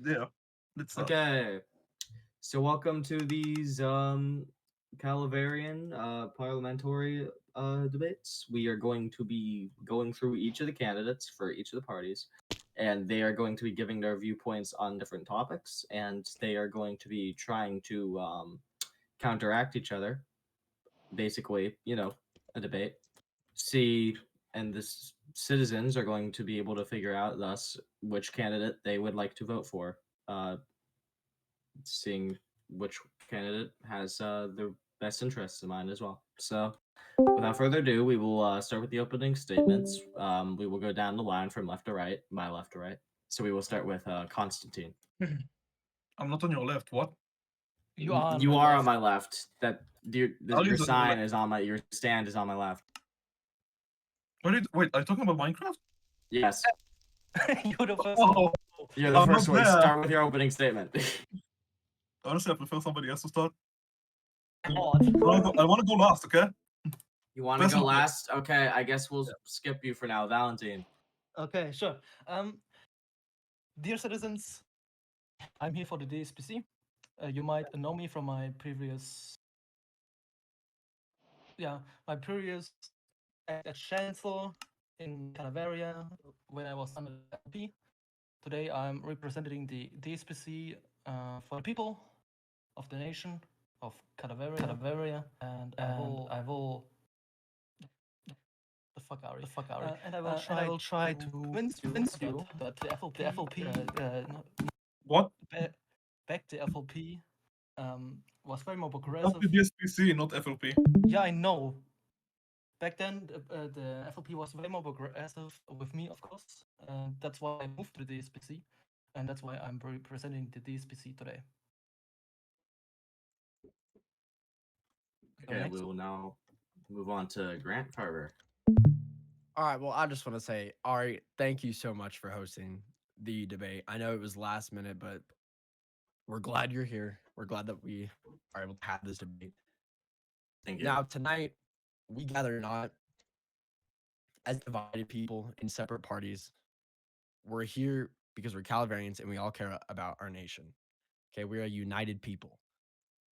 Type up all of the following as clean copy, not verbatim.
Yeah, let's start. Okay, so welcome to these Calaverian parliamentary debates. We are going to be going through each of the candidates for each of the parties, and they are going to be giving their viewpoints on different topics, and they are going to be trying to counteract each other. Basically, a debate. See, and the citizens are going to be able to figure out thus which candidate they would like to vote for. Seeing which candidate has the best interests in mind as well. So, without further ado, we will start with the opening statements. We will go down the line from left to right, my left to right. So we will start with Constantine. I'm not on your left. What? You are on You my are left. on my left. That Are you your on your sign left? is on my your stand is on my left. Wait, are you talking about Minecraft? Yes, You're the first Oh, one. you're the I'm first not one. there. Start with your opening statement. Honestly, I prefer somebody else to start. God. I want to go last, okay? You want to First go of all- last? Okay, I guess we'll skip you for now, Valentine. Okay, sure. Dear citizens, I'm here for the DSPC. You might know me from my previous, as chancellor in Calaveria when I was under the LP. Today I'm representing the DSPC for the people of the nation of Calaveria, and I will. The fuck are you? And I will try to convince you that the FLP What? back the FLP was very more That's progressive. the DSPC, not FLP. Yeah, I know. Back then, the FLP was way more progressive with me, of course. That's why I moved to the DSPC, and that's why I'm representing the DSPC today. Okay, we will now move on to Grant Carver. All right. Well, I just want to say, Ari, thank you so much for hosting the debate. I know it was last minute, but we're glad you're here. We're glad that we are able to have this debate. Thank you. Now, tonight, we gather not as divided people in separate parties. We're here because we're Calaverians and we all care about our nation. Okay, we're a united people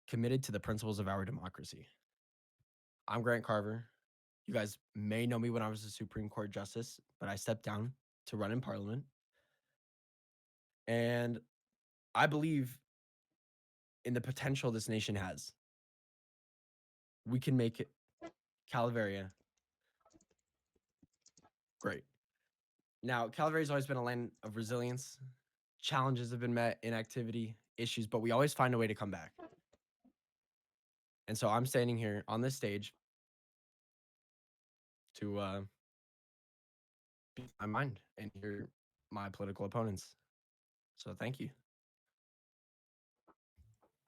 committed to the principles of our democracy. I'm Grant Carver. You guys may know me when I was a Supreme Court justice, but I stepped down to run in Parliament. And I believe in the potential this nation has. We can make it Calaveria great. Now, Calaveria's always been a land of resilience. Challenges have been met, inactivity, issues, but we always find a way to come back. And so I'm standing here on this stage to speak my mind and hear my political opponents. So thank you.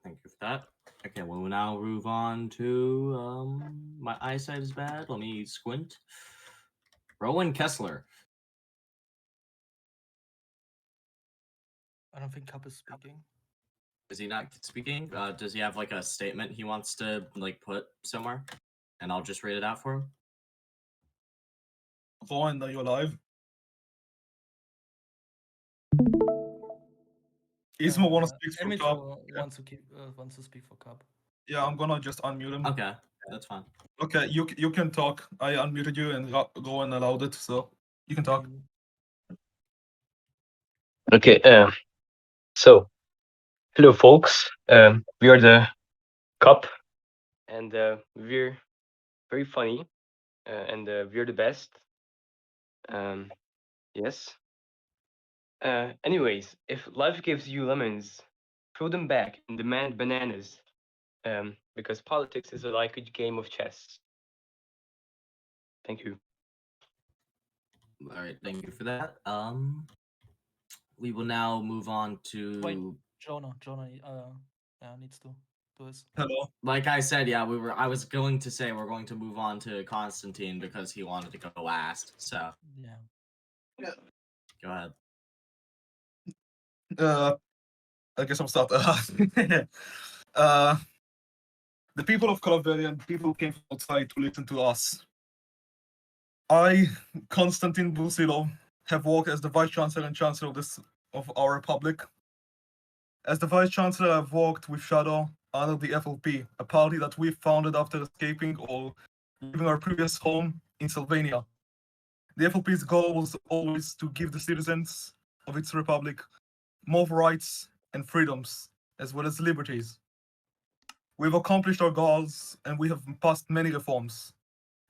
Thank you for that. Okay, well, we'll now move on to my eyesight is bad. Let me squint. Rowan Kessler. I don't think Cup is speaking. Is he not speaking? Does he have like a statement he wants to like put somewhere? And I'll just read it out for him. Rowan, are you alive? Ismo wanna speak for Emito Cup. wants to speak for Cup. Yeah, I'm gonna just unmute him. Okay, that's fine. Okay, you can talk. I unmuted you and Rowan allowed it, so you can talk. Okay, so hello, folks. We are the Cup, and we're very funny, and we're the best. Yes. Anyways, if life gives you lemons, throw them back and demand bananas. Because politics is like a game of chess. Thank you. All right, thank you for that. We will now move on to. Wait, Jonah needs to do this. Hello. Like I said, yeah, I was going to say we're going to move on to Constantine because he wanted to go last. So Yeah. go ahead. I guess I'll start. The people of Calaverian, people came from outside to listen to us. I, Konstantin Busilov, have worked as the Vice Chancellor and Chancellor of our Republic As the Vice Chancellor, I've worked with Shadow under the FLP, a party that we founded after escaping or leaving our previous home in Sylvania. The FLP's goal was always to give the citizens of its republic more rights and freedoms, as well as liberties. We've accomplished our goals and we have passed many reforms.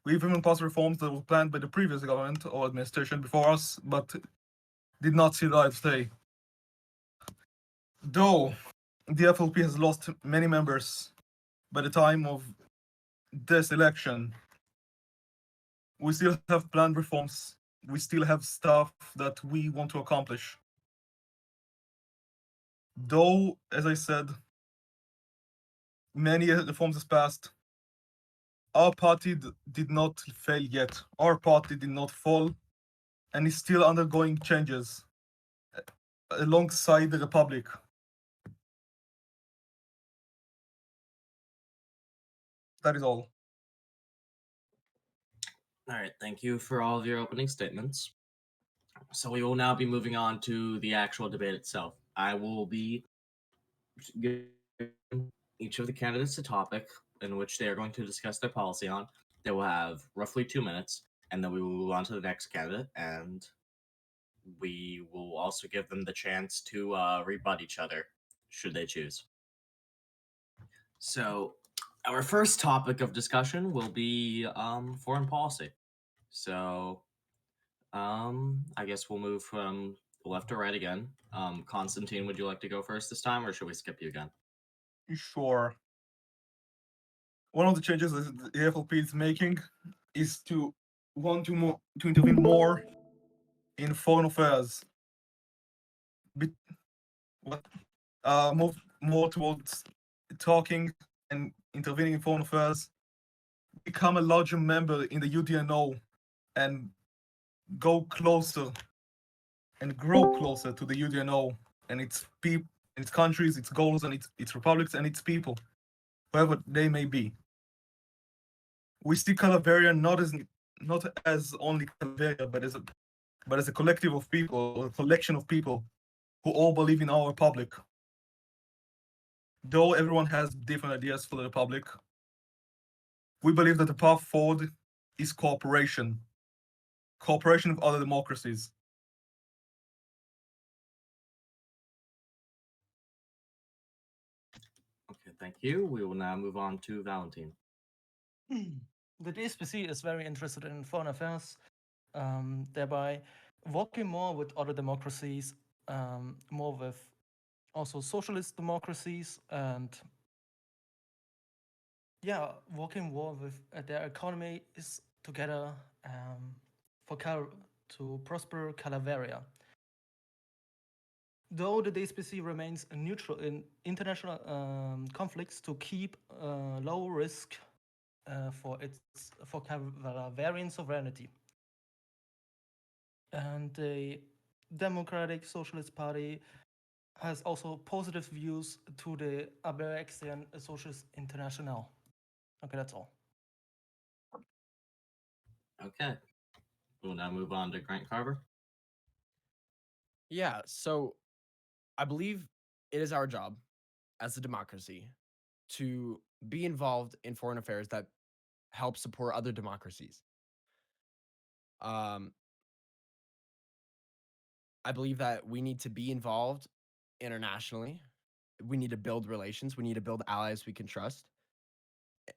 We've even passed reforms that were planned by the previous government or administration before us, but did not see the light of day. Though the FLP has lost many members by the time of this election, we still have planned reforms. We still have stuff that we want to accomplish. Though, as I said, many reforms has passed, our party did not fail yet. Our party did not fall and is still undergoing changes alongside the Republic. That is all. All right, thank you for all of your opening statements. So we will now be moving on to the actual debate itself. I will be giving each of the candidates a topic in which they are going to discuss their policy on. They will have roughly 2 minutes, and then we will move on to the next candidate, and we will also give them the chance to rebut each other, should they choose. So, our first topic of discussion will be foreign policy. So, I guess we'll move from left to right again. Constantine, would you like to go first this time, or should we skip you again? Sure. One of the changes that the FLP is making is to want to intervene more in foreign affairs. What move more towards talking and intervening in foreign affairs, become a larger member in the UDNO, and go closer and grow closer to the UDNO and its people, its countries, its goals, and its republics and its people, wherever they may be. We see Calaverian not as only Calaveria, but as a collective of people, a collection of people who all believe in our republic. Though everyone has different ideas for the republic, we believe that the path forward is cooperation. Cooperation with other democracies. Okay, thank you. We will now move on to Valentine. The DSPC is very interested in foreign affairs, thereby working more with other democracies, more with also socialist democracies, and yeah, working more with their economies together to prosper Calaveria. Though the DSPC remains neutral in international conflicts to keep low risk for Calaverian sovereignty. And the Democratic Socialist Party has also positive views to the Aberexian Socialist International. Okay, that's all. Okay. We'll now move on to Grant Carver. Yeah, so I believe it is our job as a democracy to be involved in foreign affairs that help support other democracies. Um, I believe that we need to be involved internationally. We need to build relations. We need to build allies we can trust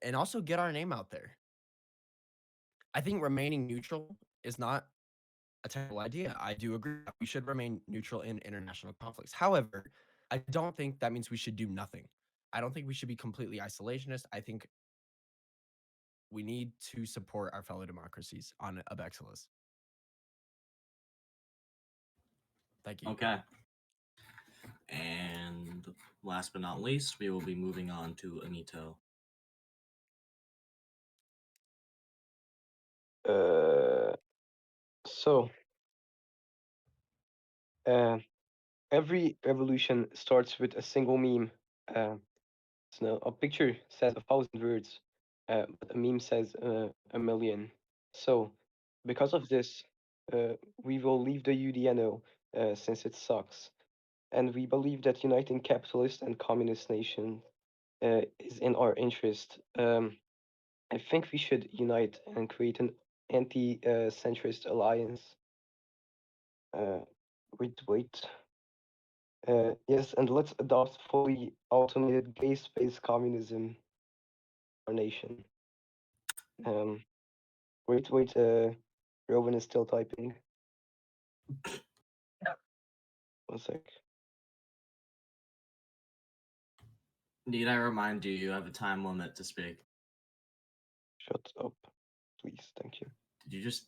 and also get our name out there. I think remaining neutral is not a terrible idea. I do agree. We should remain neutral in international conflicts. However, I don't think that means we should do nothing. I don't think we should be completely isolationist. I think we need to support our fellow democracies on Abexilis. Thank you. Okay. And last but not least, we will be moving on to Anito. So, uh, every revolution starts with a single meme. So a picture says 1,000 words, but a meme says a million. So, because of this, we will leave the UDNO since it sucks. and we believe that uniting capitalist and communist nations is in our interest. I think we should unite and create an anti-centrist alliance. Uh, wait. Yes, and let's adopt fully automated gay-space communism in our nation. Um, wait. Rowan is still typing. One sec. Need I remind you, you have a time limit to speak. Shut up, please. Thank you. Did you just?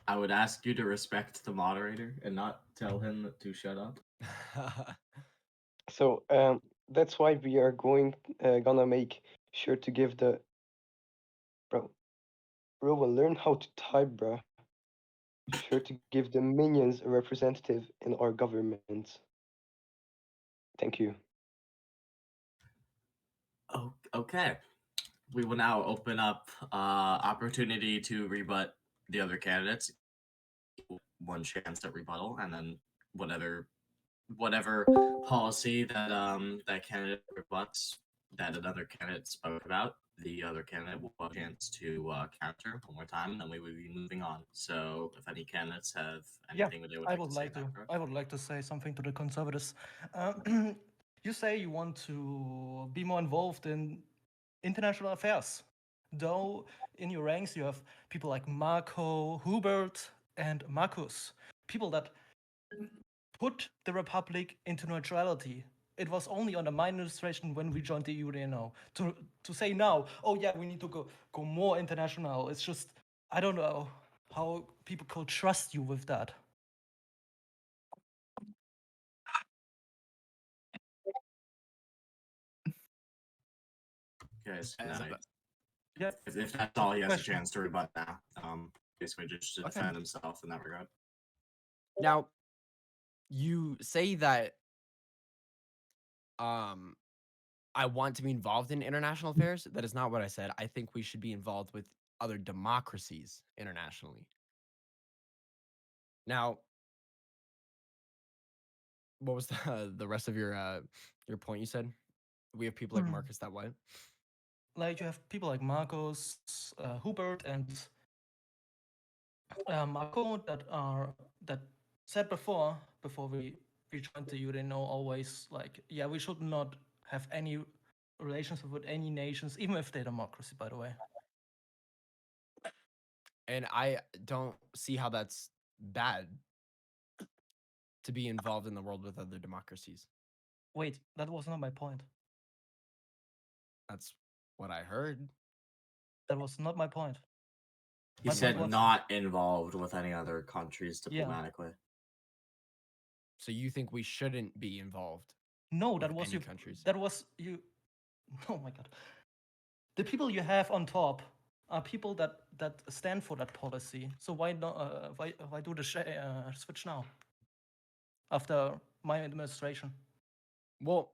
I would ask you to respect the moderator and not tell him to shut up. So that's why we are gonna make sure to give the bro. Rowan, learn how to type, bro. Sure to give the minions a representative in our government. Thank you. Oh, okay. We will now open up opportunity to rebut the other candidates. One chance at rebuttal, and then whatever policy that candidate rebuts that another candidate spoke about, the other candidate will have a chance to counter one more time, and then we will be moving on. So, if any candidates have Yeah, anything that they would I like would to say, like in that to. regard. I would like to say something to the conservatives. You say you want to be more involved in international affairs, though in your ranks you have people like Marco, Hubert, and Marcus, people that put the republic into neutrality. It was only under my administration when we joined the UNO. To say now, oh yeah, we need to go more international. It's just I don't know how people could trust you with that. Okay, so As now, a- Yeah, if that's all he has a question. chance to rebut now, basically just to Okay. defend himself in that regard. Now, you say that um I want to be involved in international affairs. That is not what I said. I think we should be involved with other democracies internationally. Now, what was the rest of your point you said? We have people like Marcus that what? Like you have people like Marcos, Hubert, and Marco that said before we joined the UNO always like yeah we should not have any relations with any nations even if they're democracy by the way. And I don't see how that's bad to be involved in the world with other democracies. Wait, that was not my point. That's what I heard. That was not my point. He My said point was not involved with any other countries yeah. diplomatically. So you think we shouldn't be involved No, with that was any you. countries? That was you. Oh my god. The people you have on top are people that stand for that policy. So why not? Why do the switch now? After my administration. Well,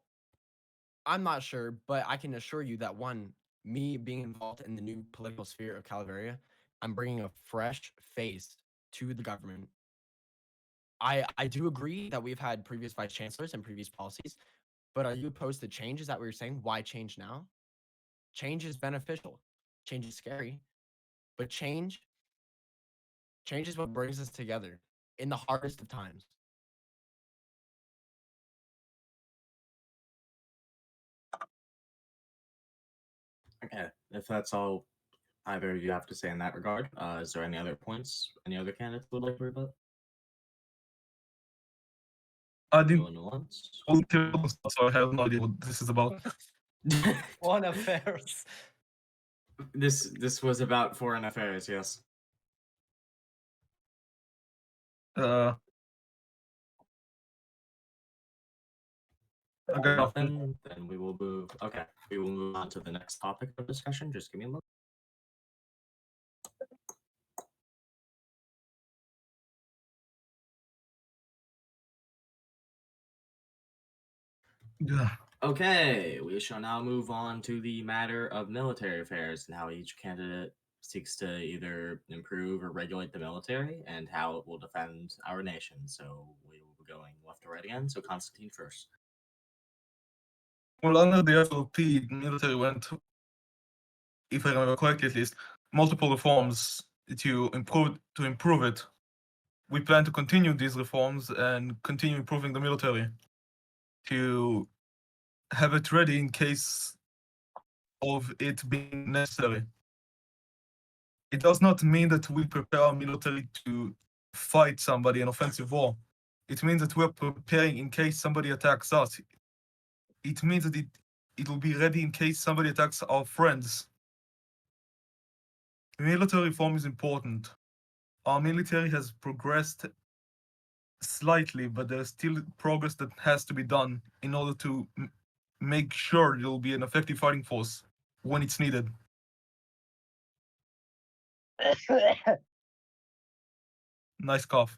I'm not sure, but I can assure you that one, me being involved in the new political sphere of Calaveria, I'm bringing a fresh face to the government. I do agree that we've had previous vice chancellors and previous policies, but are you opposed to change? Is that what you're saying? Why change now? Change is beneficial. Change is scary, but change is what brings us together in the hardest of times. Okay, if that's all either of you have to say in that regard, is there any other points any other candidates would like to rebut? I didn't Going once. volunteer, so I have no idea what this is about. Foreign affairs. This was about foreign affairs, yes. Uh, okay, Nothing. Then we will move. Okay, we will move on to the next topic of discussion. Just give me a moment. yeah. Okay, we shall now move on to the matter of military affairs and how each candidate seeks to either improve or regulate the military and how it will defend our nation. So we will going left to right again. So Constantine first. Well, under the FLP, the military went, if I remember correctly at least, multiple reforms to improve it. We plan to continue these reforms and continue improving the military to have it ready in case of it being necessary. It does not mean that we prepare our military to fight somebody in offensive war. It means that we're preparing in case somebody attacks us. It means that it will be ready in case somebody attacks our friends. Military reform is important. Our military has progressed slightly, but there's still progress that has to be done in order to make sure there will be an effective fighting force when it's needed. Nice cough.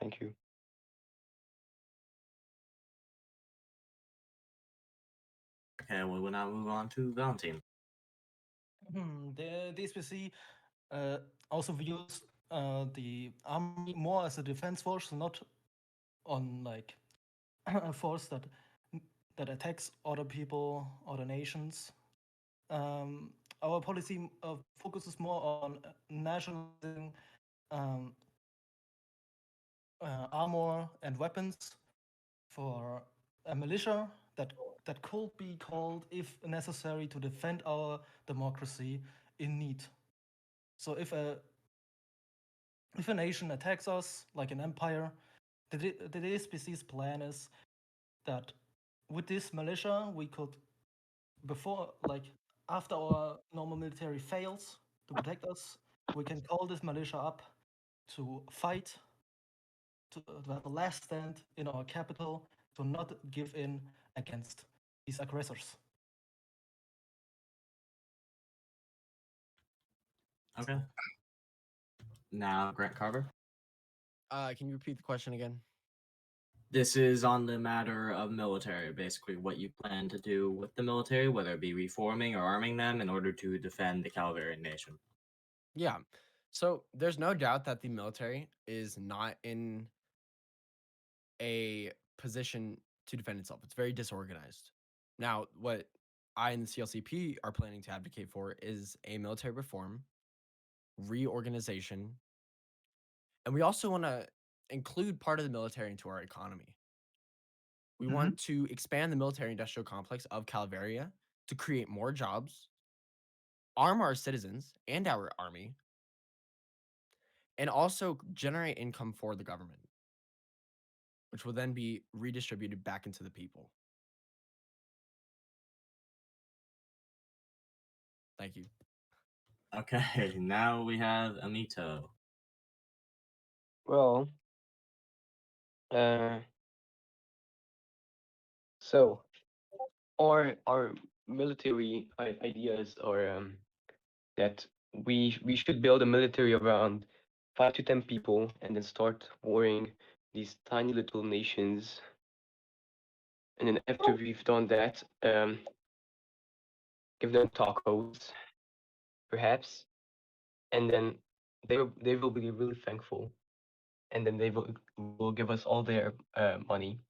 Thank you. Okay, we will now move on to Valentine. The DSPC also views the army more as a defense force, not on like a force that attacks other people, other nations. Our policy focuses more on nationalizing armor and weapons for a militia that could be called, if necessary, to defend our democracy in need. So if a nation attacks us, like an empire, the DSPC's plan is that with this militia, we could, after our normal military fails to protect us, we can call this militia up to fight, to have a last stand in our capital, to not give in against these aggressors. Okay. Now, Grant Carver. Can you repeat the question again? This is on the matter of military, basically what you plan to do with the military, whether it be reforming or arming them in order to defend the Calaverian nation. Yeah. So there's no doubt that the military is not in a position to defend itself. It's very disorganized. Now, what I and the CLCP are planning to advocate for is a military reform, reorganization, and we also want to include part of the military into our economy. We want to expand the military industrial complex of Calvaria to create more jobs, arm our citizens and our army, and also generate income for the government, which will then be redistributed back into the people. Thank you. Okay, now we have Amito. Well, so our military ideas are that we should build a military around 5 to 10 people and then start warring these tiny little nations. And then after we've done that, give them tacos, perhaps, and then they will be really thankful, and then they will give us all their money,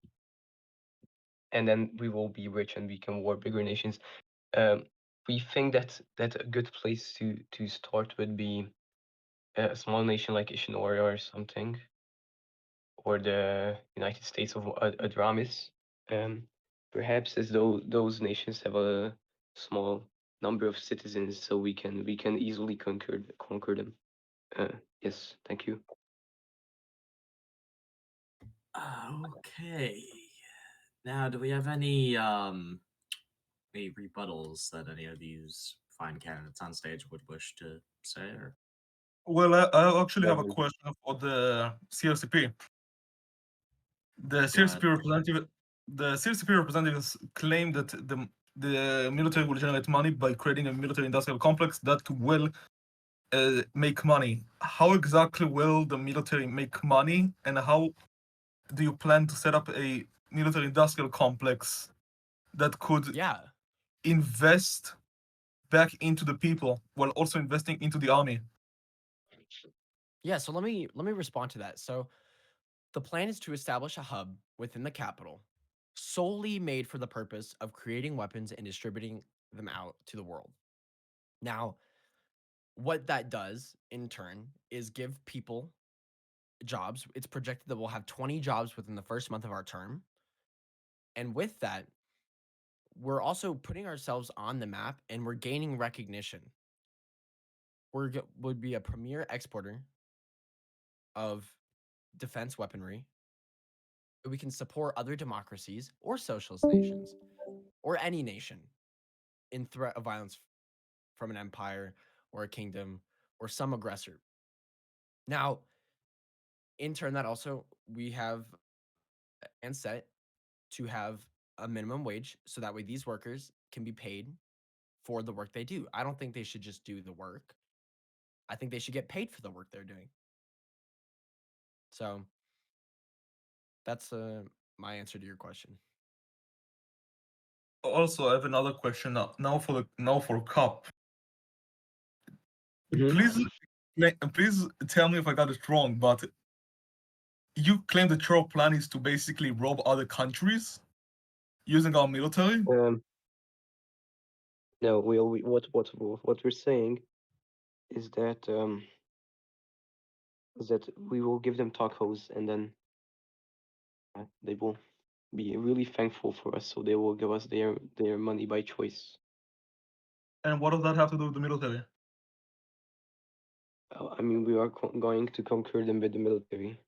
and then we will be rich and we can war bigger nations. We think that a good place to start would be a small nation like Ishinori or something, or the United States of Adramis. Perhaps as though those nations have a small number of citizens, so we can easily conquer them. Yes, thank you. Okay. Now, do we have any rebuttals that any of these fine candidates on stage would wish to say? Or Well, I actually have a Never. question for the CLCP. The Go CLCP ahead. representative, the CLCP representatives claim that the military will generate money by creating a military industrial complex that will make money. How exactly will the military make money, and how do you plan to set up a military industrial complex that could Yeah. invest back into the people while also investing into the army? Yeah, so let me respond to that. So The plan is to establish a hub within the capital solely made for the purpose of creating weapons and distributing them out to the world. Now, what that does in turn is give people jobs. It's projected that we'll have 20 jobs within the first month of our term. And with that, we're also putting ourselves on the map and we're gaining recognition. Would be a premier exporter of defense weaponry. We can support other democracies or socialist nations or any nation in threat of violence from an empire or a kingdom or some aggressor. Now, in turn, that also we have and set to have a minimum wage so that way these workers can be paid for the work they do. I don't think they should just do the work. I think they should get paid for the work they're doing. So that's my answer to your question. Also, I have another question now for Cup. Mhm. Please tell me if I got it wrong, but you claim that your plan is to basically rob other countries using our military? No, what we're saying is that we will give them tacos, and then they will be really thankful for us, so they will give us their money by choice. And what does that have to do with the military? I mean, we are going to conquer them with the military.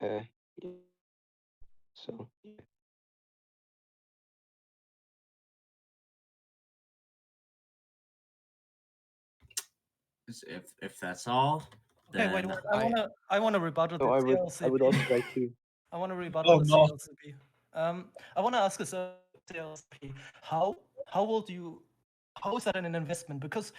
Yeah. So yeah. If that's all, Okay, wait, then wait. I wanna rebuttal No, the I would also CLCP. like to. I want to rebuttal Oh the no. CLCP. I want to ask a CLCP, how would you how is that an investment? Because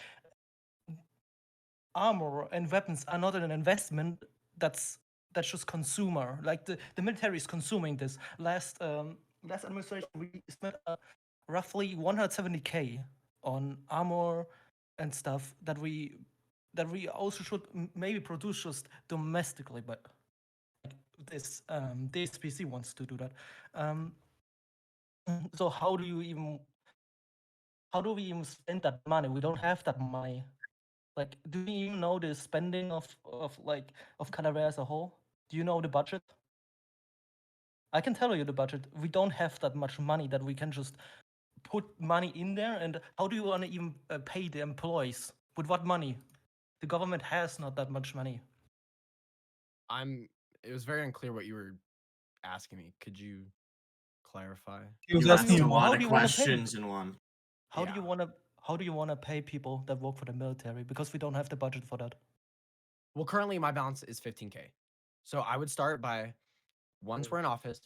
armor and weapons are not an investment. That's just consumer. Like the military is consuming this. Last administration we spent roughly 170K on armor and stuff that we also should maybe produce just domestically, but this DSPC wants to do that. Um, so how do we even spend that money? We don't have that money. Like, do you even know the spending of Calavera as a whole? Do you know the budget? I can tell you the budget. We don't have that much money that we can just put money in there. And how do you want to even pay the employees? With what money? The government has not that much money. It was very unclear what you were asking me. Could you clarify? He was you asked asking a you. lot How of do you wanna pay? questions in one. How do Yeah. you want to pay people that work for the military? Because we don't have the budget for that. Well, currently my balance is 15K. So I would start by once we're in office,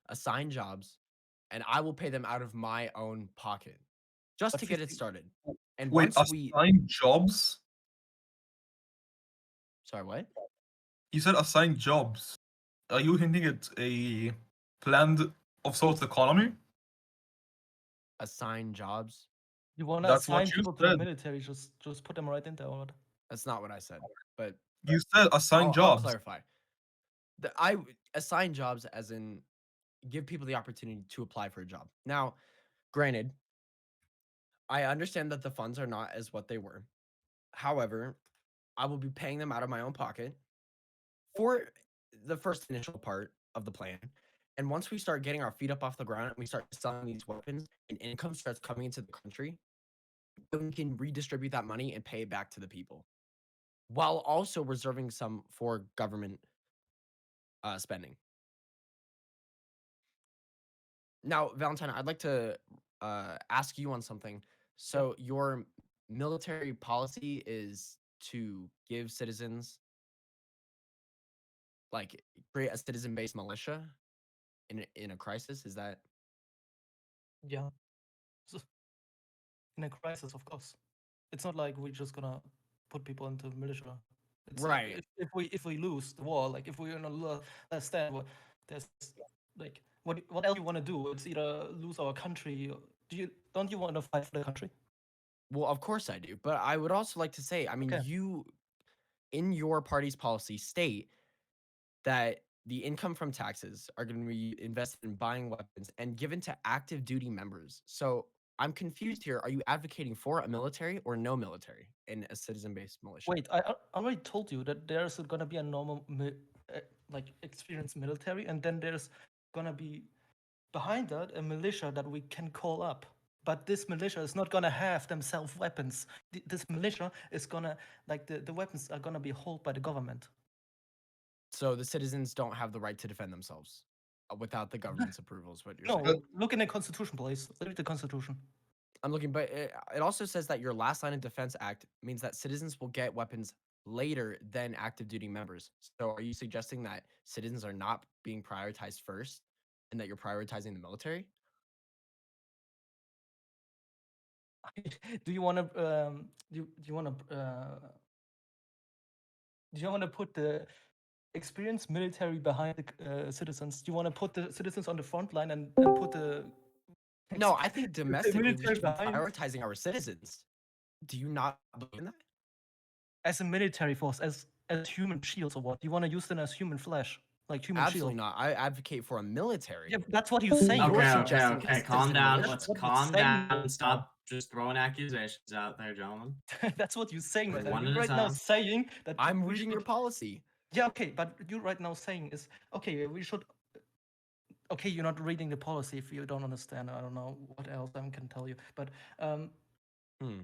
assign jobs, and I will pay them out of my own pocket just But to get it 50 started. And Wait, once we assign jobs? sorry, what? You said assign jobs. Are you hinting at a planned of sorts economy? Assign jobs? You want to That's what assign you people to the said. military, just put them right in there. Or what? That's not what I said. But You said assign I'll jobs. clarify. I assign jobs as in give people the opportunity to apply for a job. Now, granted, I understand that the funds are not as what they were. However, I will be paying them out of my own pocket for the first initial part of the plan. And once we start getting our feet up off the ground and we start selling these weapons and income starts coming into the country, then we can redistribute that money and pay it back to the people while also reserving some for government spending. Now, Valentine, I'd like to ask you on something. So, your military policy is to give citizens, like, create a citizen-based militia in a crisis. Is that Yeah. So, in a crisis, of course. It's not like we're just gonna put people into militia. It's like right? if we lose the war, like if we're in a last stand, there's like what else you want to do? It's either lose our country. Don't you want to fight for the country? Well, of course I do, but I would also like to say, I mean, Okay. you in your party's policy state that the income from taxes are going to be invested in buying weapons and given to active duty members. So I'm confused here. Are you advocating for a military or no military in a citizen-based militia? Wait, I already told you that there's gonna be a normal, like experienced military, and then there's gonna be behind that a militia that we can call up. But this militia is not gonna have themselves weapons. This militia is gonna like the weapons are gonna be held by the government. So the citizens don't have the right to defend themselves without the government's approval, is what you're No, saying. look in the constitution, please. Read the constitution. I'm looking, but it also says that your last line of defense act means that citizens will get weapons later than active duty members. So are you suggesting that citizens are not being prioritized first and that you're prioritizing the military? Do you want to do you want to do you want to put the experienced military behind the citizens? Do you want to put the citizens on the front line and put the No, I think domestically we military should be behind? prioritizing our citizens. Do you not believe in that? As a military force, as human shields or what? You want to use them as human flesh, like human Absolutely shield? not. I advocate for a military. Yeah, that's what you're saying. You're Okay, suggesting okay, okay. it's Calm citizen down. militia. Let's What you're calm saying down right and stop just throwing accusations out there, gentlemen. That's what you're saying. Like Right now. one You're at a right now time. saying that I'm we reading your should- policy. Yeah, okay, but you right now saying is okay. We should. Okay, you're not reading the policy if you don't understand. I don't know what else I can tell you, but Hmm.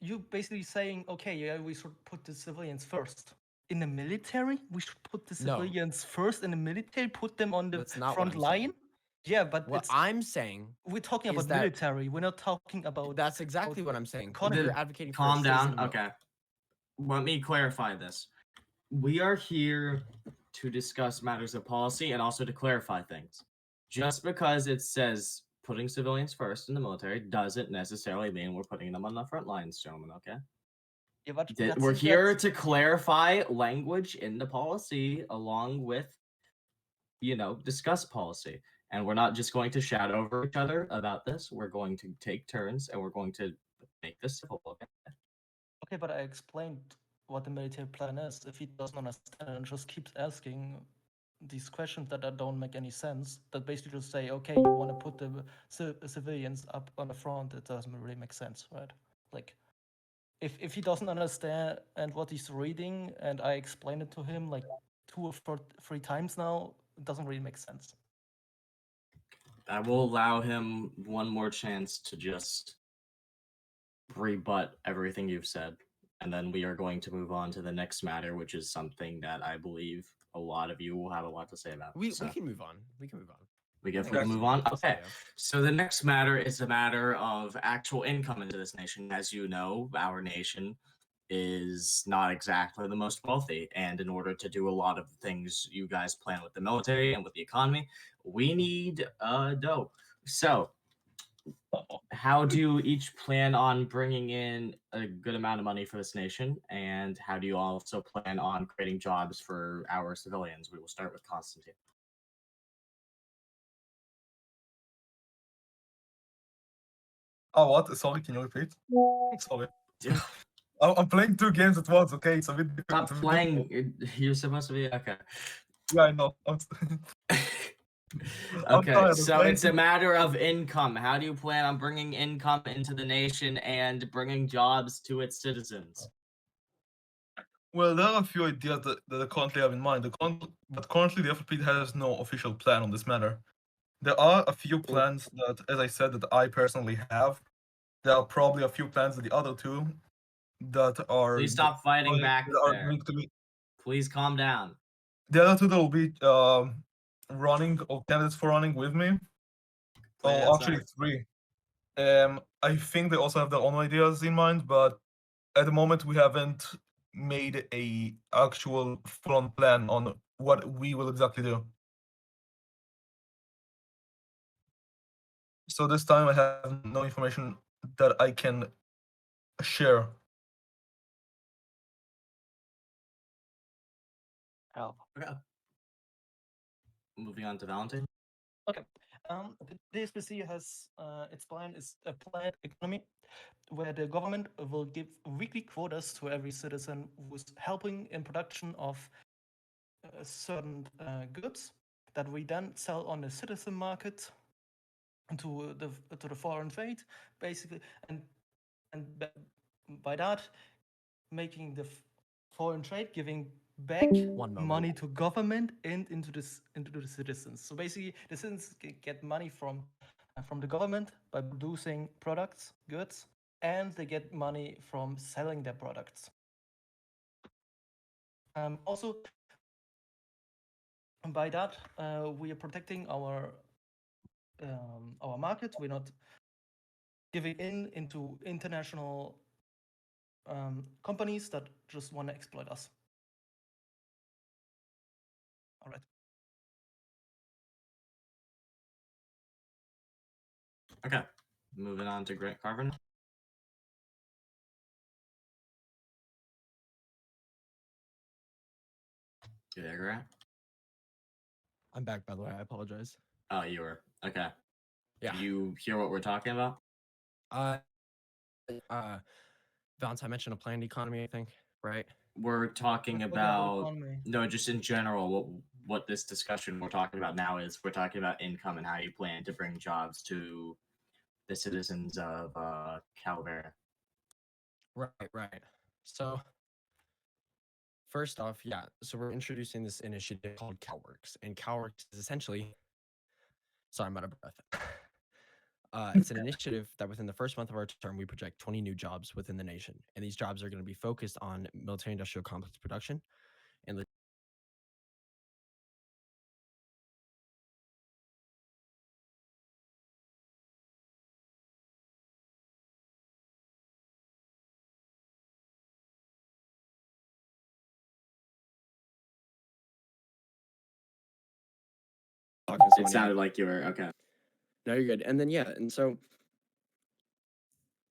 you basically saying okay, yeah, we should put the civilians first. In the military, we should put the No. civilians first in the military. Put them on the That's not what front I'm line. saying. Yeah, but What it's I'm saying we're talking is about that military. We're not talking about. that's exactly what I'm saying. economy. You're advocating for a Calm down. citizen mil- Okay. Let me clarify this. We are here to discuss matters of policy and also to clarify things. Just because it says putting civilians first in the military doesn't necessarily mean we're putting them on the front lines, gentlemen, okay? Yeah, but We're here to clarify language in the policy along with, discuss policy. And we're not just going to shout over each other about this. We're going to take turns and we're going to make this civil, okay? Okay, but I explained what the military plan is. If he doesn't understand and just keeps asking these questions that don't make any sense, that basically just say, okay, you want to put the civilians up on the front, it doesn't really make sense, right? Like, if he doesn't understand and what he's reading, and I explained it to him like 2 or 3 times now, it doesn't really make sense. I will allow him one more chance to just rebut everything you've said. And then we are going to move on to the next matter, which is something that I believe a lot of you will have a lot to say about. We So can move on. We can move on. we can Okay. move on. Okay. Yeah. So the next matter is a matter of actual income into this nation. As you know, our nation is not exactly the most wealthy. And in order to do a lot of things you guys plan with the military and with the economy, we need dough. So how do you each plan on bringing in a good amount of money for this nation? And how do you also plan on creating jobs for our civilians? We will start with Constantine. Oh, what? Sorry, can you repeat? Sorry. I'm playing 2 games at once, okay? It's a bit difficult. Stop playing. You're supposed to be okay. Yeah, I know. Okay, tired, so okay? it's a matter of income. How do you plan on bringing income into the nation and bringing jobs to its citizens? Well, there are a few ideas that I currently have in mind. But currently, the FLP has no official plan on this matter. There are a few plans that, as I said, that I personally have. There are probably a few plans that the other two that are. Please stop fighting back that are there. going to be. Please calm down. The other two that will be running or candidates for running with me. Play Oh, outside. actually 3. I think they also have their own ideas in mind, but at the moment we haven't made a actual full-on plan on what we will exactly do. So this time I have no information that I can share. Oh. Okay. Moving on to Valentine. Okay. The SPC has its plan is a planned economy where the government will give weekly quotas to every citizen who's helping in production of certain goods that we then sell on the citizen market to the foreign trade, basically, and by that making the foreign trade giving back One moment. money to government and into the citizens. So basically, the citizens get money from the government by producing products, goods, and they get money from selling their products. Also, by that, we are protecting our market. We're not giving into international companies that just want to exploit us. All right. Okay, moving on to Grant Carvin. You there, Grant? I'm back, by the way. I apologize. Oh, you were. Okay. Yeah. Do you hear what we're talking about? Valentine mentioned a planned economy, I think, right? We're talking We're talking about economy. no, just in general. What this discussion we're talking about now is we're talking about income and how you plan to bring jobs to the citizens of Calaverian. Right. So, first off, yeah. So we're introducing this initiative called CalWorks, and CalWorks is essentially. Sorry, I'm out of breath. It's an initiative that within the first month of our term, we project 20 new jobs within the nation, and these jobs are going to be focused on military-industrial complex production and It sounded like you were okay. No, you're good. And then and so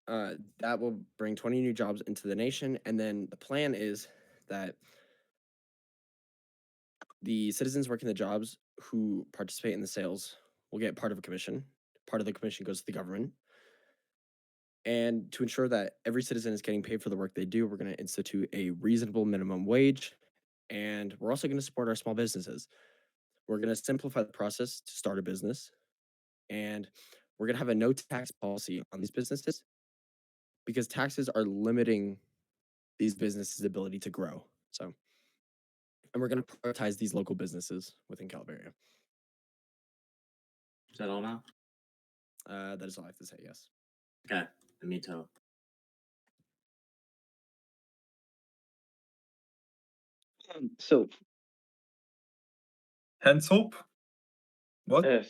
that will bring 20 new jobs into the nation, and then the plan is that the citizens working the jobs who participate in the sales will get part of a commission. Part of the commission goes to the government. And to ensure that every citizen is getting paid for the work they do, we're going to institute a reasonable minimum wage, and we're also going to support our small businesses. We're going to simplify the process to start a business, and we're going to have a no tax policy on these businesses because taxes are limiting these businesses' ability to grow. So, and we're going to prioritize these local businesses within Calaverian. Is that all now? That is all I have to say. Yes. Okay, me too. So, Hands up. What? The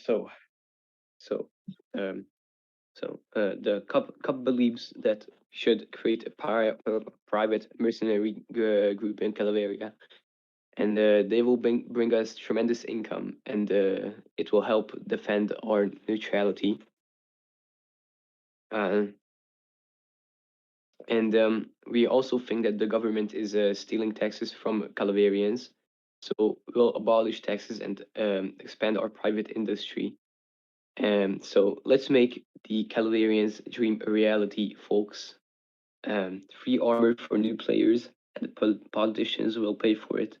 CUP believes that should create a private mercenary group in Calaveria, and they will bring us tremendous income, and it will help defend our neutrality. And we also think that the government is stealing taxes from Calaverians, so we'll abolish taxes and expand our private industry. So let's make the Calaverians' dream a reality, folks. Free armor for new players, and the politicians will pay for it.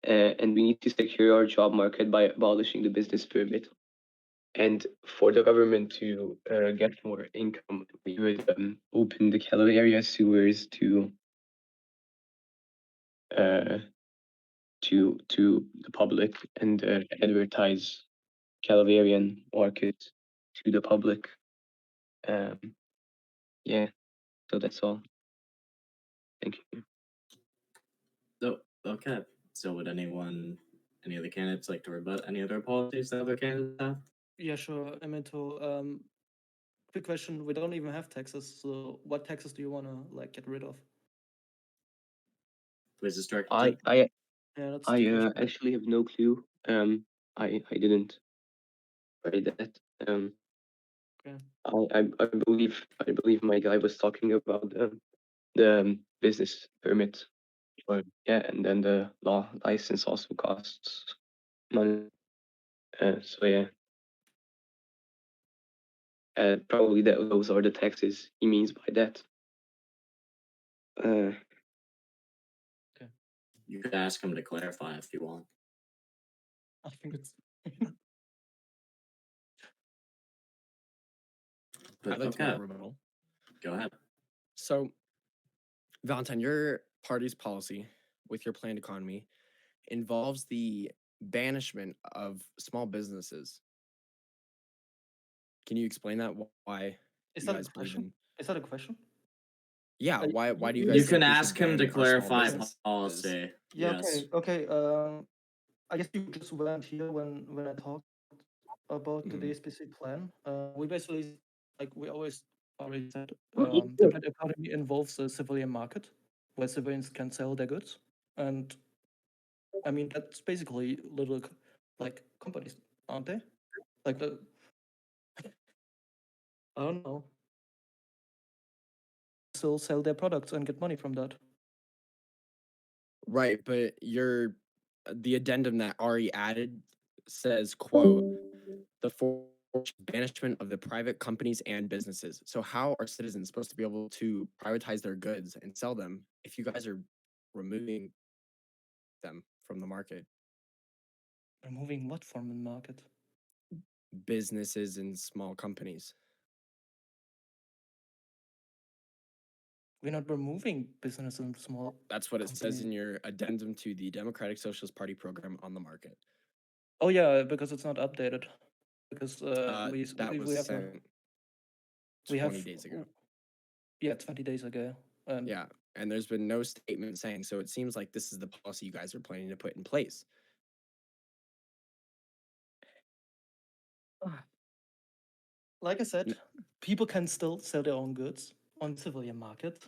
And we need to secure our job market by abolishing the business permit. And for the government to get more income, we would open the Calaveria sewers to the public and advertise Calaverian market to the public. Yeah, so that's all. Thank you. So, okay. So, would any of the candidates like to rebut any other policies that other candidates have? Yeah, sure. Emento, quick question. We don't even have taxes, so what taxes do you want to get rid of? Was this directed? I Yeah, that's the question. actually have no clue. I didn't write that. Okay. I believe my guy was talking about the business permit, or and then the law license also costs money. So yeah. Probably those are the taxes he means by that. You could ask him to clarify if you want. I think it's But I'd like to okay, make a rebuttal. go ahead. So, Valentine, your party's policy with your planned economy involves the banishment of small businesses. Can you explain that? Why is you that a guys believe question? in? Is that a question? Yeah, Uh, why do you you- guys You think can we ask should him to ban our small clarify businesses? policy. Yeah. Yes. Okay. I guess you just weren't here when I talked about the Mhm. DSPC plan. We basically, like we always already said, the planned economy involves a civilian market where civilians can sell their goods, and I mean that's basically little like companies, aren't they? Like the I don't know, still sell their products and get money from that. Right, but the addendum that Ari added says, quote, the forced banishment of the private companies and businesses. So how are citizens supposed to be able to privatize their goods and sell them if you guys are removing them from the market? Removing what from the market? Businesses and small companies. We're not removing business and small. That's what it says companies. in your addendum to the Democratic Socialist Party program on the market. Oh yeah, because it's not updated. Because That we was have sent we 20 have days ago. Yeah, 20 days ago. And Yeah, and there's been no statement saying, so it seems like this is the policy you guys are planning to put in place. like I said, people can still sell their own goods on the civilian market.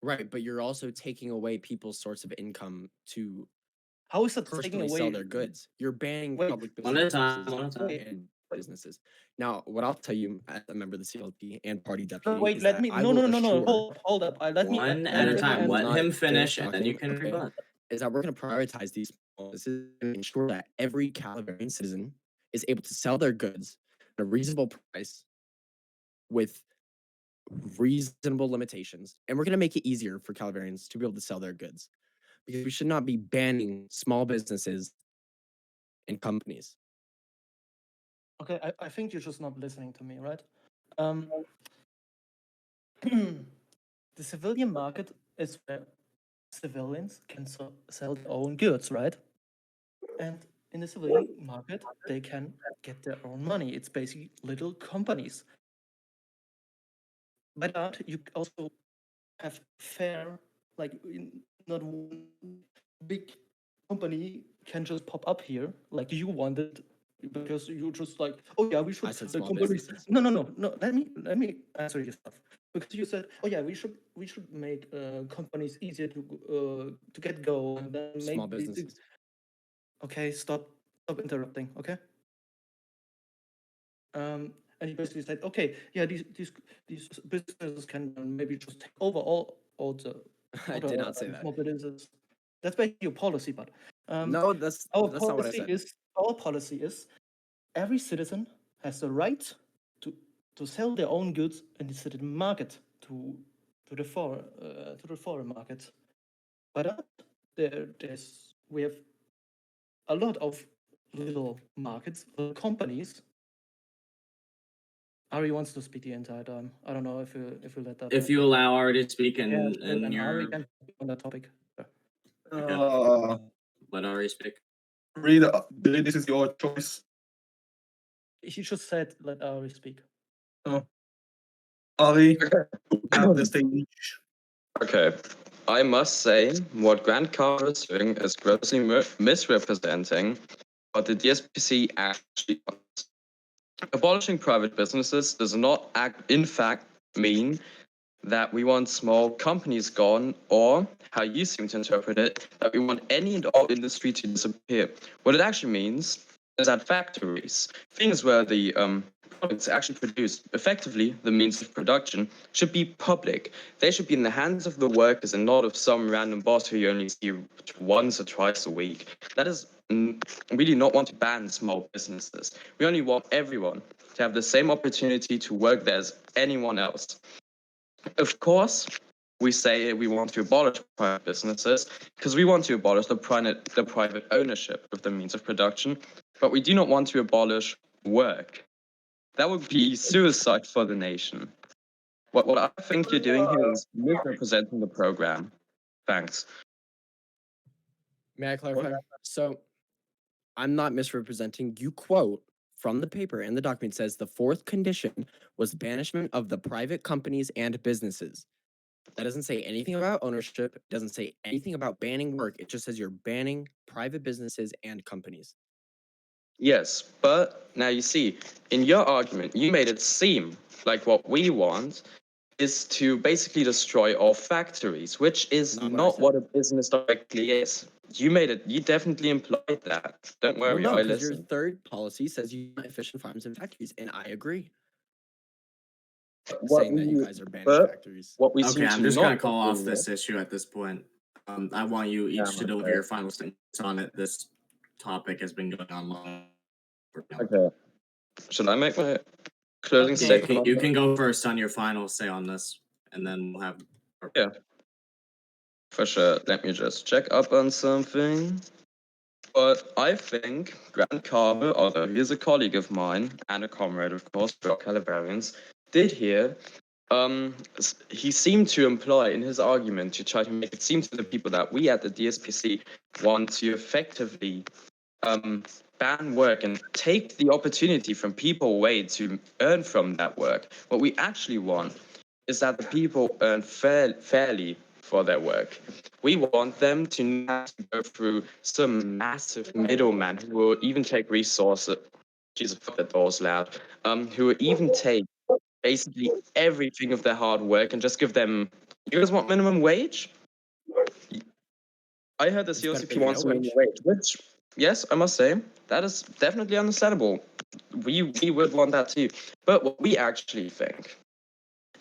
Right, but you're also taking away people's source of income to How is that taking personally away? sell their goods. You're banning Wait, public One at a time. businesses One at a time. and businesses. Now, what I'll tell you as a member of the CLP and party No, deputy wait, is let that me. I No, will no, no, no, assure hold up. Let me. One let at me a let me time. I'm Let not him finished finish, and then you talking, can okay, rebut. is that we're going to prioritize these businesses and ensure that every Calaverian citizen is able to sell their goods at a reasonable price with reasonable limitations. And we're going to make it easier for Calaverians to be able to sell their goods because we should not be banning small businesses and companies. Okay, I think you're just not listening to me, right? The civilian market is where civilians can sell their own goods, right? And in the civilian market, they can get their own money. It's basically little companies. By that, you also have fair, like not one big company can just pop up here like you wanted because you just like, oh yeah, we should I said the small companies. businesses. No. Let me answer your stuff because you said, oh yeah, we should make companies easier to get go and then Small maybe businesses. okay, stop interrupting, okay. And he basically said, okay, yeah, these businesses can maybe just take over all the I did not say that. small businesses. That's basically your policy, but No, that's not what I said. our policy is every citizen has the right to sell their own goods in the citizen market to the foreign market. But we have a lot of little markets, little companies. Ari wants to speak the entire time. I don't know if you let that. If you allow Ari to speak yeah, and sure, then Ari you're can speak on that topic. let Ari speak. Read, this is your choice. He just said let Ari speak. Oh. Ari, you have the stage. Okay. I must say, what Grant Carter is doing is grossly misrepresenting what the DSPC actually wants. Abolishing private businesses does not in fact mean that we want small companies gone, or how you seem to interpret it, that we want any and all industry to disappear. What it actually means is that factories, things where the products actually produced, effectively the means of production, should be public. They should be in the hands of the workers and not of some random boss who you only see once or twice a week. That is really not want to ban small businesses. We only want everyone to have the same opportunity to work there as anyone else. Of course, we say we want to abolish private businesses because we want to abolish the private ownership of the means of production, but we do not want to abolish work. That would be suicide for the nation. What I think you're doing here is misrepresenting the program. Thanks. May I clarify? So I'm not misrepresenting. You quote from the paper, and the document says the fourth condition was banishment of the private companies and businesses. That doesn't say anything about ownership. It doesn't say anything about banning work. It just says you're banning private businesses and companies. Yes, but now you see, in your argument, you made it seem like what we want is to basically destroy all factories, which is Not what I not said. what a business directly is. You definitely implied that. Don't Well, worry, no, I because your listen. third policy says you want efficient farms and factories, and I agree. What Saying that you we, guys are banning but factories. what we Okay, seem I'm to just not gonna call off agree this issue at this point. I want you each to okay. deliver your final statements on it. This topic has been going on long. Okay. Should I make my closing Okay. statement? You can go first on your final say on this, and then we'll have. Yeah. For sure. Let me just check up on something. But I think Grant Carver, although he is a colleague of mine and a comrade, of course, for Calaverians, did here. He seemed to imply in his argument to try to make it seem to the people that we at the DSPC want to effectively ban work and take the opportunity from people away to earn from that work. What we actually want is that the people earn fairly for their work. We want them to not have to go through some massive middleman who will even take resources. Jesus, fuck that door's loud. Who will even take basically everything of their hard work and just give them. You guys want minimum wage? I heard the It's better CLCP than wants no minimum wage. wage, which, yes, I must say, that is definitely understandable. We would want that too. But what we actually think,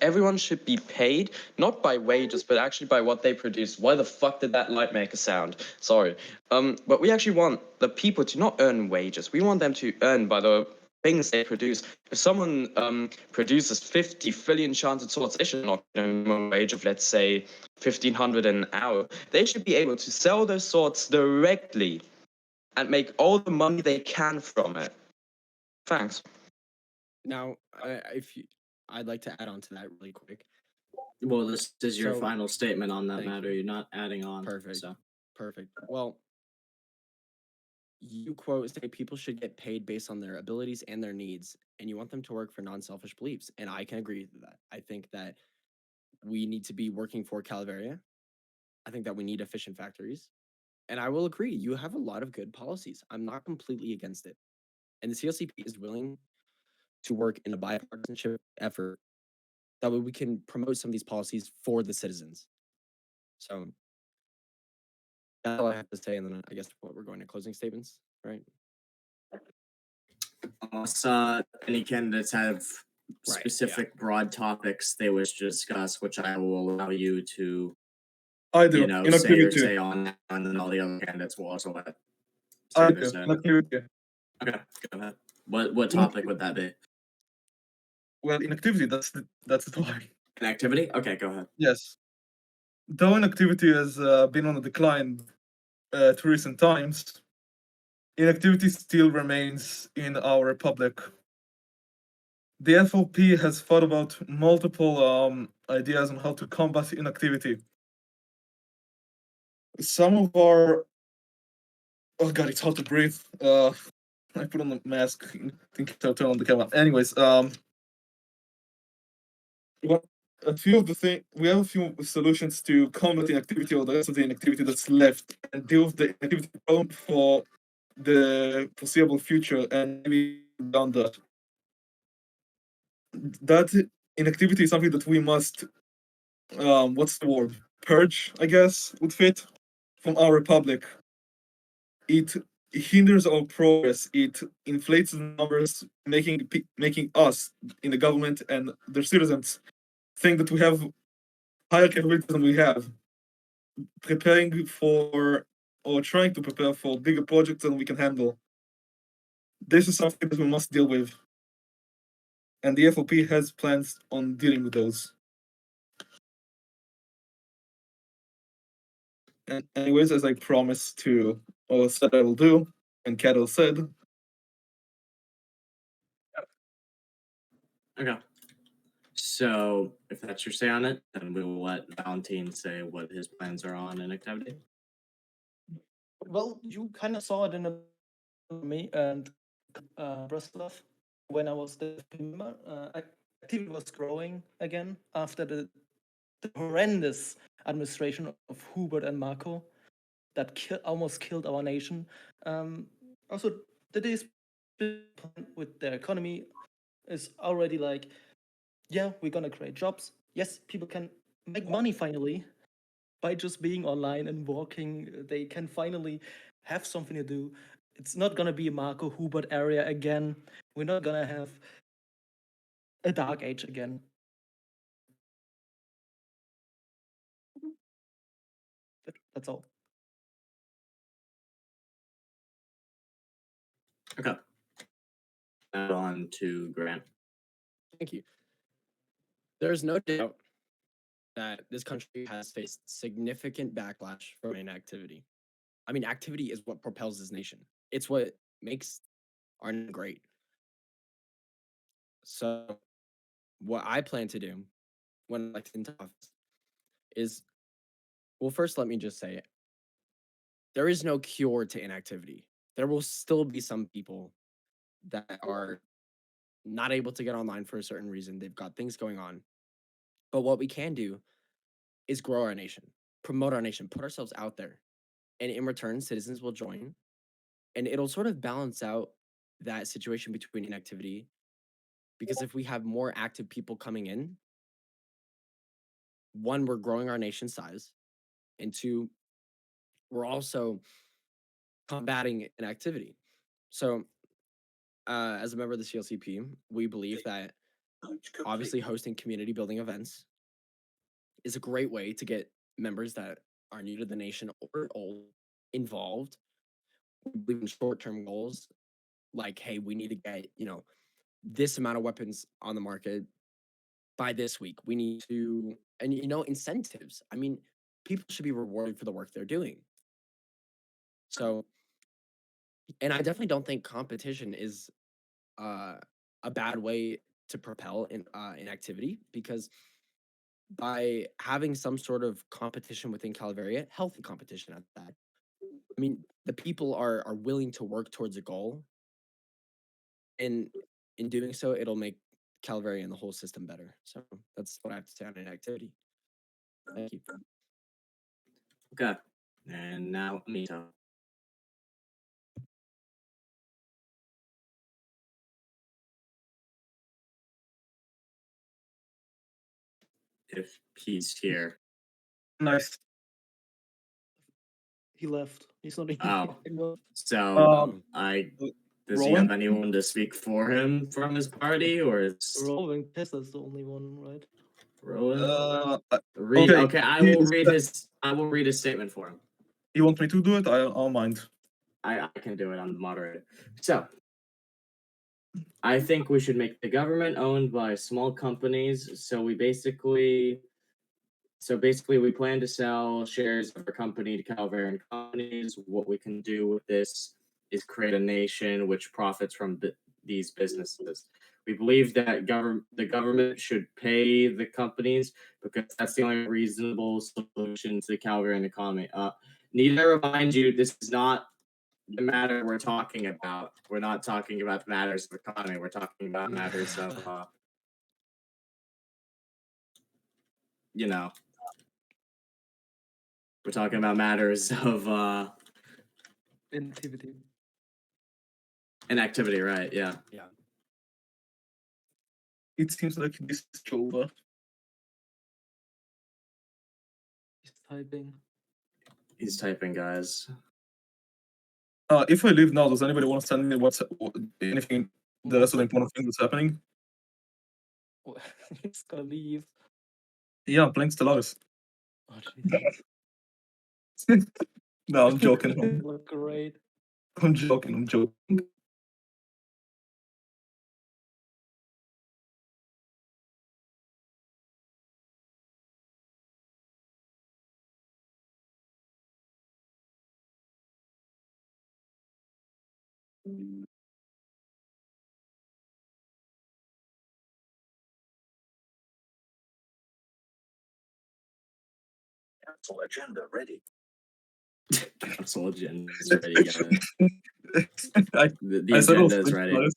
everyone should be paid not by wages, but actually by what they produce. Why the fuck did that light make a sound? Sorry. But we actually want the people to not earn wages. We want them to earn by the things they produce. If someone produces 50 billion chances swords, they should not get a minimum wage of, let's say, 1,500 an hour. They should be able to sell their swords directly and make all the money they can from it. Thanks. Now, I'd like to add on to that really quick. Well, this is your So, final statement on that thank matter. you. You're not adding on. Perfect. So. Perfect. Well, you quote say people should get paid based on their abilities and their needs, and you want them to work for non-selfish beliefs. And I can agree with that. I think that we need to be working for Calaveria. I think that we need efficient factories. And I will agree, you have a lot of good policies. I'm not completely against it. And the CLCP is willing to work in a bipartisanship effort. That way we can promote some of these policies for the citizens. So that's all I have to say. And then I guess what we're going to closing statements, right? Unless any candidates have specific broad topics they wish to discuss, which I will allow you to, I do. say your Inactivity. say on, and then all the other candidates will also let I say their do. say. Inactivity. Okay, go ahead. What topic would that be? Well, inactivity. That's the topic. An activity? Okay, go ahead. Yes. Though inactivity has been on a decline to recent times, inactivity still remains in our republic. The FOP has thought about multiple ideas on how to combat inactivity. Some of our oh god, it's hard to breathe. I put on the mask. I think I'll turn on the camera. Anyways, a few of the thing we have a few solutions to combat inactivity or the rest of the inactivity that's left and deal with the inactivity problem for the foreseeable future and maybe beyond that. That inactivity is something that we must what's the word? Purge, I guess, would fit from our republic. It hinders our progress. It inflates the numbers, making us in the government and their citizens think that we have higher capabilities than we have, preparing for or trying to prepare for bigger projects than we can handle. This is something that we must deal with. and the FOP has plans on dealing with those. And anyways, as I promised to, or said I will do, and Kettle said, Okay. So if that's your say on it, then we will let Valentine say what his plans are on inactivity. Well, you kind of saw it in me and Breslov when I was the member. Activity was growing again after the horrendous administration of Hubert and Marco that almost killed our nation. Also, the plan with their economy is already like, yeah, we're gonna create jobs. Yes, people can make money finally by just being online and walking. They can finally have something to do. It's not gonna be a Marco Hubert area again. We're not gonna have a dark age again. That's all. Okay. Now on to Grant. Thank you. There's no doubt that this country has faced significant backlash from inactivity. I mean, activity is what propels this nation. It's what makes our nation great. So, what I plan to do when elected into office is, well, first, let me just say it. There is no cure to inactivity. There will still be some people that are not able to get online for a certain reason. They've got things going on. But what we can do is grow our nation, promote our nation, put ourselves out there. And in return, citizens will join. And it'll sort of balance out that situation between inactivity. Because if we have more active people coming in, one, we're growing our nation size. And two, we're also combating inactivity. So, as a member of the CLCP, we believe that obviously hosting community building events is a great way to get members that are new to the nation or old involved. We believe in short-term goals, like, hey, we need to get, this amount of weapons on the market by this week. We need to, and incentives. I mean, people should be rewarded for the work they're doing. So, and I definitely don't think competition is a bad way to propel in activity, because by having some sort of competition within Calaverian, healthy competition at that, I mean, the people are willing to work towards a goal, and in doing so, it'll make Calaverian and the whole system better. So that's what I have to say on inactivity. Thank you. Okay. And now Mito. If he's here. nice. He left. He's not Oh. anymore. So does he Roland? have anyone to speak for him from his party, or is Rolling Tesla's the only one, right? Roland? Okay, Okay, I will read his statement for him. You want me to do it? I'll mind. I can do it. I'm the moderator. So, I think we should make the government owned by small companies. So basically, we plan to sell shares of our company to Calaverian companies. What we can do with this is create a nation which profits from these businesses. We believe that the government should pay the companies because that's the only reasonable solution to the Calaverian economy. Need I remind you, this is not the matter we're talking about. We're not talking about the matters of economy. We're talking about matters of, we're talking about matters of Inactivity. inactivity, right? Yeah. Yeah. It seems like this is over. He's typing. He's typing, guys. If I leave now, does anybody want to send me anything, the rest of the important thing that's happening? He's gonna leave. Yeah, I'm playing Stellaris. Oh, jeez. No, I'm joking. Look great. I'm joking. Council agenda ready. Council agenda is ready, guys. I, The I said agenda also is ready.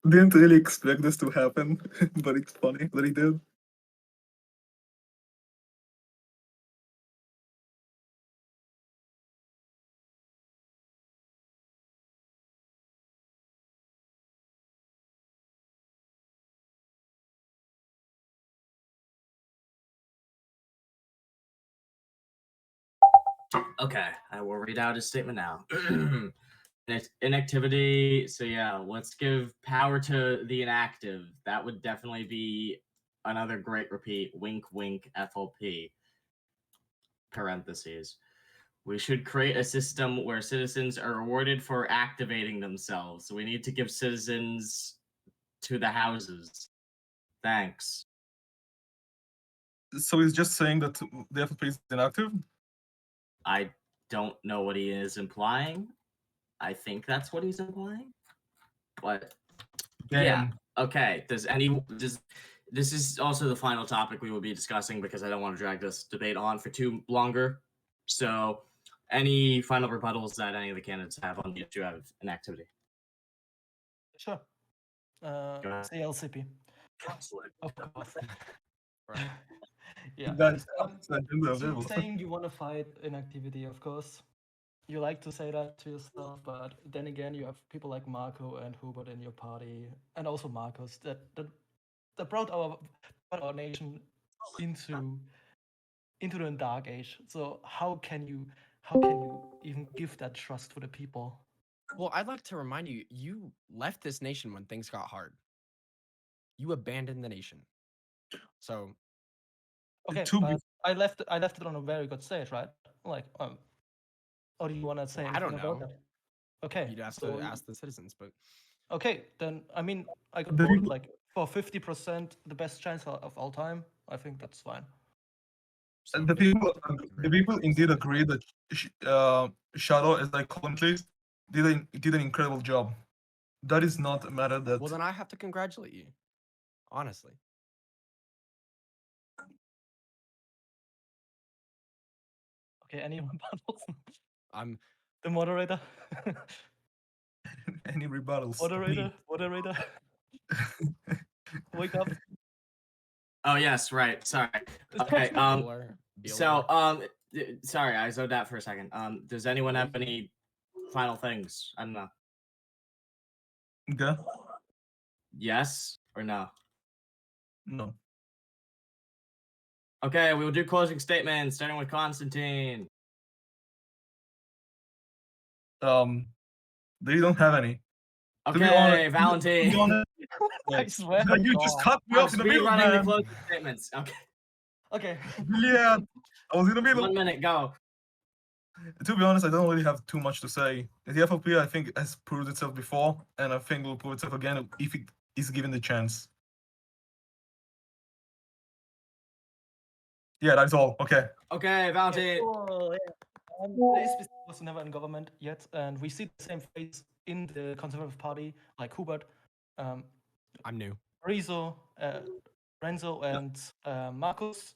Didn't really expect this to happen, but it's funny that he did. Okay, I will read out his statement now. Inactivity. So yeah, let's give power to the inactive. That would definitely be another great repeat. Wink, wink. FLP. Parentheses. We should create a system where citizens are rewarded for activating themselves. So we need to give citizens to the houses. Thanks. So he's just saying that the FFP is inactive? I don't know what he is implying. I think that's what he's implying. But yeah. Damn. Okay. Does this is also the final topic we will be discussing because I don't want to drag this debate on for too longer. So, any final rebuttals that any of the candidates have on the issue of inactivity? Sure. ahead. CLCP. Council Of course. Right. Yeah. That's Um, the agenda so available. saying you want to fight inactivity, of course. You like to say that to yourself, but then again, you have people like Marco and Hubert in your party, and also Marcos that brought our nation into the dark age. So how can you even give that trust to the people? Well, I'd like to remind you, you left this nation when things got hard. You abandoned the nation. So Okay, To be- but I left it on a very good stage, right? Like, or do you want to say I don't anything about know. that? Okay, You'd have so to ask the citizens, but okay, then I mean, I got The voted people- like for 50% the best chance of all time. I think that's fine. so the they- people, thank you the very people much. indeed agree that Shadow, as I call him, please, did an incredible job. That is not a matter that. Well, then I have to congratulate you. Honestly. Okay, any rebuttals? I'm The moderator. Any rebuttals? Moderator. Wake up. Oh yes, right. Sorry. Okay. Bueller. So sorry, I zoned out for a second. Does anyone have any final things? I don't know. Okay. Yes or no? No. Okay, we will do closing statements, starting with Constantine. They don't have any. To be Okay, honest, to be Valentine. honest, I swear. like, to you just God. cut me I'm off in the speed middle, running the man. closing statements. Okay, Okay. Yeah, I was in the middle. 1 minute, go. To be honest, I don't really have too much to say. The FLP, I think, has proved itself before, and I think will prove itself again if it is given the chance. Yeah, that's all. Okay. Okay, Valentine. Oh, yeah. Today's was never in government yet, and we see the same face in the Conservative Party, like Hubert, I'm new. Rizzo, Renzo, and Marcus.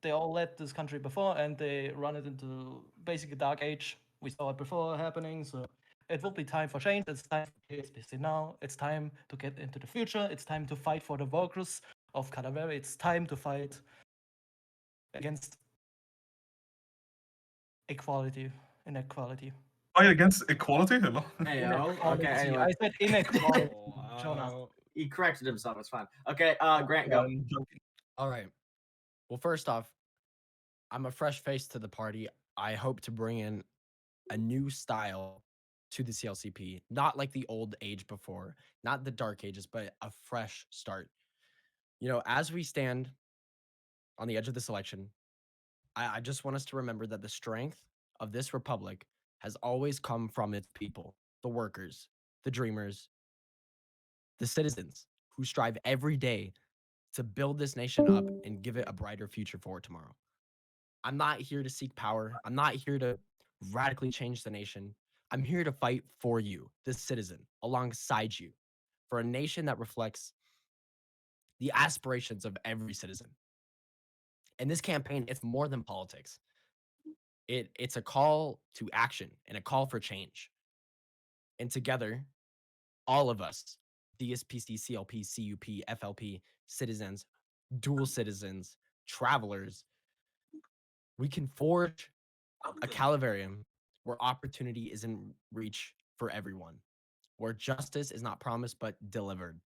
They all led this country before, and they run it into basically dark age. We saw it before happening, so it will be time for change. It's time for KSPC now. It's time to get into the future. It's time to fight for the workers of Calavera. It's time to fight against inequality. Fight against equality? Hello? Hey, okay, anyway. I said inequality, Oh, Jonas. He corrected himself, it's fine. Okay, Grant, go. I'm joking. all right. Well, first off, I'm a fresh face to the party. I hope to bring in a new style to the CLCP, not like the old age before, not the dark ages, but a fresh start. You know, as we stand on the edge of this election, I just want us to remember that the strength of this republic has always come from its people, the workers, the dreamers, the citizens who strive every day to build this nation up and give it a brighter future for tomorrow. I'm not here to seek power. I'm not here to radically change the nation. I'm here to fight for you, the citizen, alongside you, for a nation that reflects the aspirations of every citizen. And this campaign, it's more than politics. It's a call to action and a call for change. And together, all of us, DSPC, CLP, CUP, FLP, citizens, dual citizens, travelers, we can forge a Calaverian where opportunity is in reach for everyone, where justice is not promised but delivered.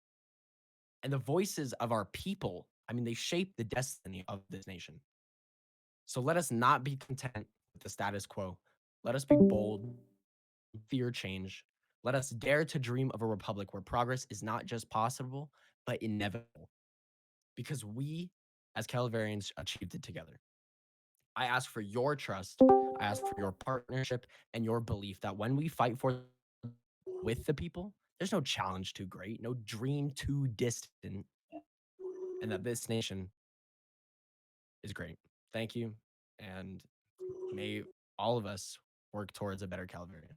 And the voices of our people, I mean, they shape the destiny of this nation. So let us not be content with the status quo. Let us be bold, fear change. Let us dare to dream of a republic where progress is not just possible, but inevitable. Because we, as Calaverians, achieved it together. I ask for your trust. I ask for your partnership and your belief that when we fight for with the people, there's no challenge too great, no dream too distant, and that this nation is great. Thank you, and may all of us work towards a better Calaverian.